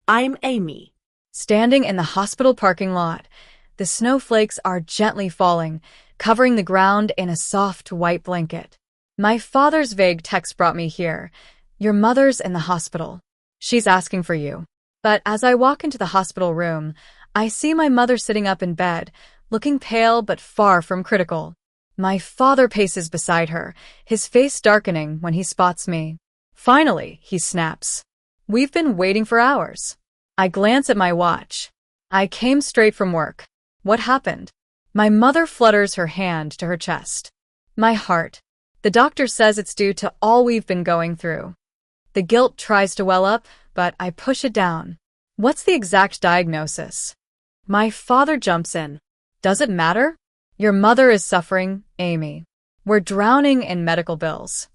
I'm Amy. Standing in the hospital parking lot, the snowflakes are gently falling, covering the ground in a soft white blanket. My father's vague text brought me here. Your mother's in the hospital. She's asking for you. But as I walk into the hospital room, I see my mother sitting up in bed, looking pale but far from critical. My father paces beside her, his face darkening when he spots me. Finally, he snaps. We've been waiting for hours. I glance at my watch. I came straight from work. What happened? My mother flutters her hand to her chest. My heart. The doctor says it's due to all we've been going through. The guilt tries to well up, but I push it down. What's the exact diagnosis? My father jumps in. Does it matter? Your mother is suffering, Amy. We're drowning in medical bills.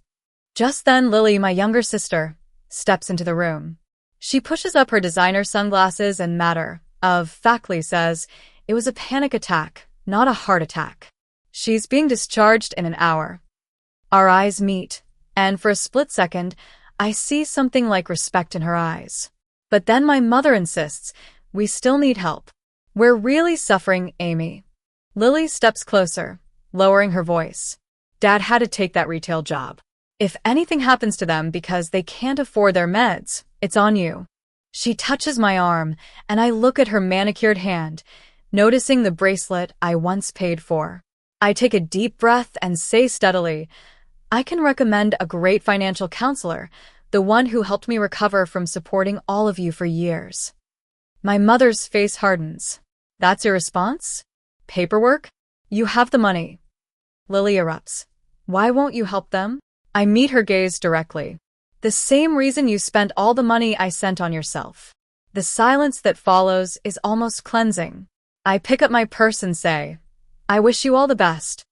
Just then, Lily, my younger sister, steps into the room. She pushes up her designer sunglasses and matter of factly says, it was a panic attack, not a heart attack. She's being discharged in an hour. Our eyes meet, and for a split second, I see something like respect in her eyes. But then my mother insists, we still need help. We're really suffering, Amy. Lily steps closer, lowering her voice. Dad had to take that retail job. If anything happens to them because they can't afford their meds, it's on you. She touches my arm, and I look at her manicured hand, noticing the bracelet I once paid for. I take a deep breath and say steadily, I can recommend a great financial counselor, the one who helped me recover from supporting all of you for years. My mother's face hardens. That's your response? Paperwork? You have the money. Lily erupts. Why won't you help them? I meet her gaze directly. The same reason you spent all the money I sent on yourself. The silence that follows is almost cleansing. I pick up my purse and say, I wish you all the best.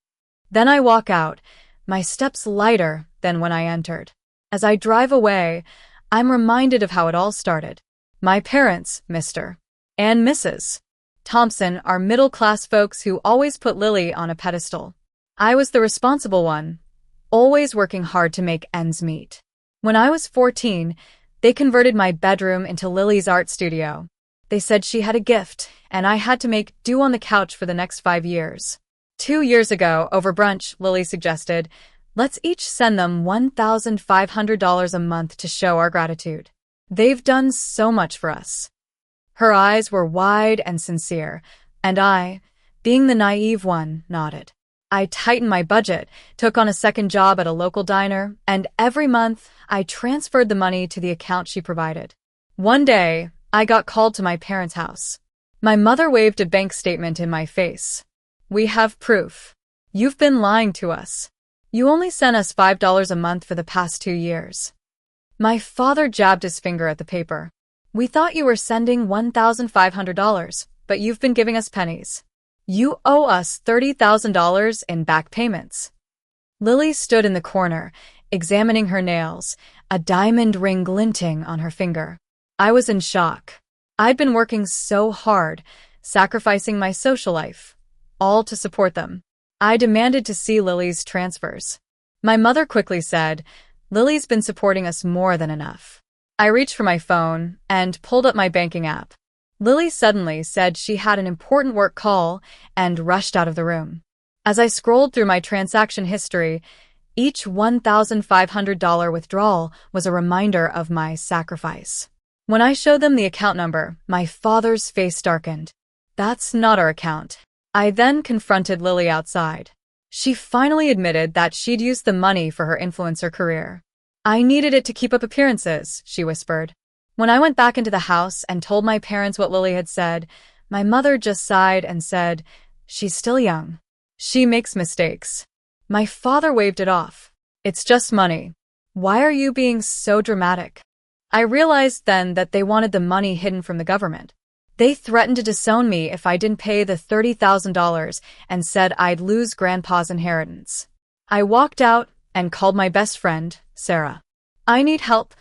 Then I walk out, my steps lighter than when I entered. As I drive away, I'm reminded of how it all started. My parents, Mr. and Mrs. Thompson, are middle-class folks who always put Lily on a pedestal. I was the responsible one, always working hard to make ends meet. When I was 14, they converted my bedroom into Lily's art studio. They said she had a gift, and I had to make do on the couch for the next 5 years. 2 years ago, over brunch, Lily suggested, let's each send them $1,500 a month to show our gratitude. They've done so much for us. Her eyes were wide and sincere, and I, being the naive one, nodded. I tightened my budget, took on a second job at a local diner, and every month I transferred the money to the account she provided. One day, I got called to my parents' house. My mother waved a bank statement in my face. We have proof. You've been lying to us. You only sent us $5 a month for the past 2 years. My father jabbed his finger at the paper. We thought you were sending $1,500, but you've been giving us pennies. You owe us $30,000 in back payments. Lily stood in the corner, examining her nails, a diamond ring glinting on her finger. I was in shock. I'd been working so hard, sacrificing my social life, all to support them. I demanded to see Lily's transfers. My mother quickly said, Lily's been supporting us more than enough. I reached for my phone and pulled up my banking app. Lily suddenly said she had an important work call and rushed out of the room. As I scrolled through my transaction history, each $1,500 withdrawal was a reminder of my sacrifice. When I showed them the account number, my father's face darkened. That's not our account. I then confronted Lily outside. She finally admitted that she'd used the money for her influencer career. I needed it to keep up appearances, she whispered. When I went back into the house and told my parents what Lily had said, my mother just sighed and said, she's still young. She makes mistakes. My father waved it off. It's just money. Why are you being so dramatic? I realized then that they wanted the money hidden from the government. They threatened to disown me if I didn't pay the $30,000 and said I'd lose Grandpa's inheritance. I walked out and called my best friend, Sarah. I need help,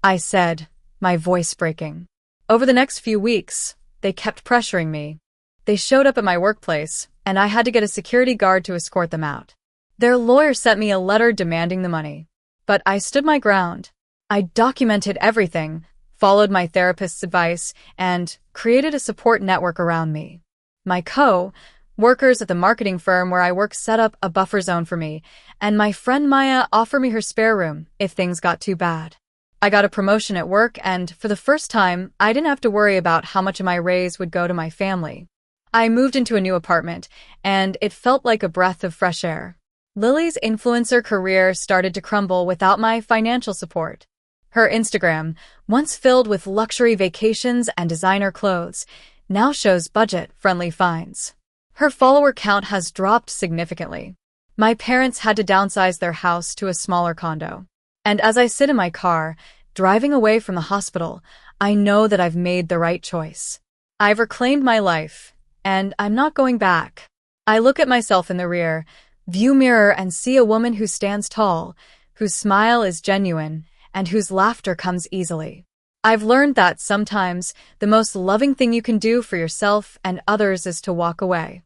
I said, my voice breaking. Over the next few weeks, they kept pressuring me. They showed up at my workplace, and I had to get a security guard to escort them out. Their lawyer sent me a letter demanding the money. But I stood my ground. I documented everything, followed my therapist's advice, and created a support network around me. My co-workers at the marketing firm where I work set up a buffer zone for me, and my friend Maya offered me her spare room if things got too bad. I got a promotion at work, and for the first time, I didn't have to worry about how much of my raise would go to my family. I moved into a new apartment, and it felt like a breath of fresh air. Lily's influencer career started to crumble without my financial support. Her Instagram, once filled with luxury vacations and designer clothes, now shows budget-friendly finds. Her follower count has dropped significantly. My parents had to downsize their house to a smaller condo. And as I sit in my car, driving away from the hospital, I know that I've made the right choice. I've reclaimed my life, and I'm not going back. I look at myself in the rear view mirror and see a woman who stands tall, whose smile is genuine, and whose laughter comes easily. I've learned that sometimes the most loving thing you can do for yourself and others is to walk away.